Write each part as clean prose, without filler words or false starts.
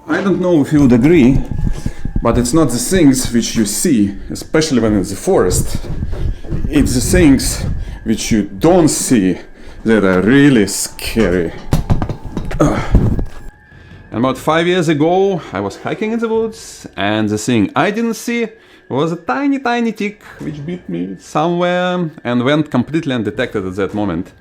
I don't know if you would agree, but it's not the things which you see, especially when it's the forest. It's the things which you don't see that are really scary. And about 5 years ago, I was hiking in the woods, and the thing I didn't see was a tiny tick which bit me somewhere and went completely undetected at that moment.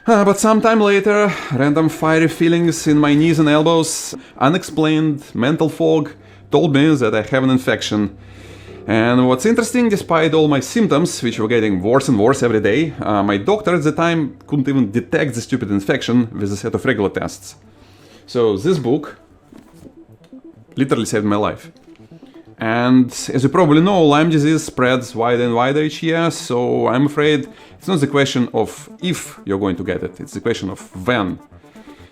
But sometime later, random fiery feelings in my knees and elbows, unexplained mental fog, told me that I have an infection. And what's interesting, despite all my symptoms, which were getting worse and worse every day, my doctor at the time couldn't even detect the stupid infection with a set of regular tests. So this book literally saved my life. And as you probably know, Lyme disease spreads wider and wider each year, so I'm afraid it's not the question of if you're going to get it, it's the question of when.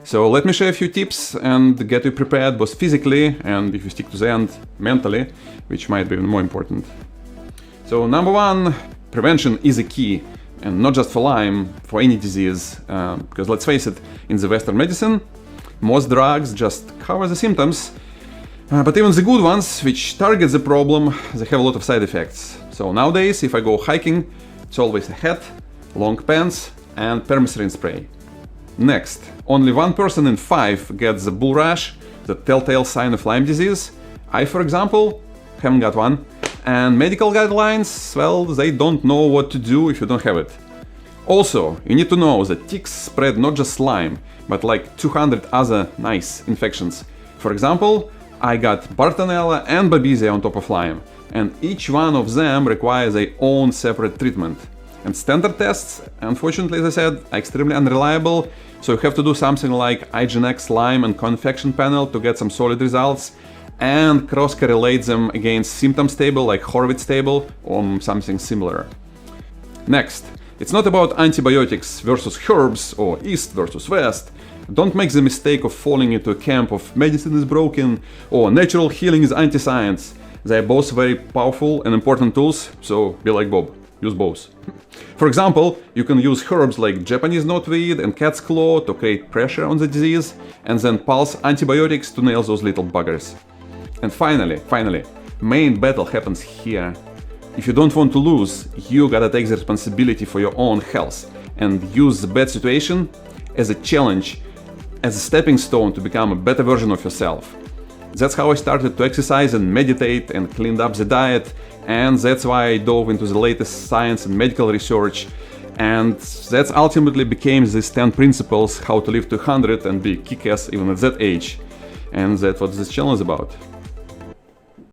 So let me share a few tips and get you prepared both physically and, if you stick to the end, mentally, which might be even more important. So number one, prevention is a key, and not just for Lyme, for any disease, because let's face it, in the Western medicine, most drugs just cover the symptoms, but even the good ones, which target the problem, they have a lot of side effects. So nowadays, if I go hiking, it's always a hat, long pants, and permethrin spray. Next, only 1 person in 5 gets the bull rash, the telltale sign of Lyme disease. I, for example, haven't got one. And medical guidelines, well, they don't know what to do if you don't have it. Also, you need to know that ticks spread not just Lyme, but like 200 other nice infections. For example, I got Bartonella and Babesia on top of Lyme, and each one of them requires their own separate treatment. And standard tests, unfortunately, as I said, are extremely unreliable, so you have to do something like IGNX Lyme and Coinfection panel to get some solid results, and cross-correlate them against symptoms table like Horvitz table or something similar. Next, it's not about antibiotics versus herbs or East versus West. Don't make the mistake of falling into a camp of medicine is broken or natural healing is anti-science. They are both very powerful and important tools, so be like Bob, use both. For example, you can use herbs like Japanese knotweed and cat's claw to create pressure on the disease, and then pulse antibiotics to nail those little buggers. And finally, main battle happens here. If you don't want to lose, you gotta take the responsibility for your own health and use the bad situation as a challenge, as a stepping stone to become a better version of yourself. That's how I started to exercise and meditate and cleaned up the diet, and that's why I dove into the latest science and medical research, and that ultimately became these 10 principles how to live to 100 and be kick-ass even at that age. And that's what this channel is about.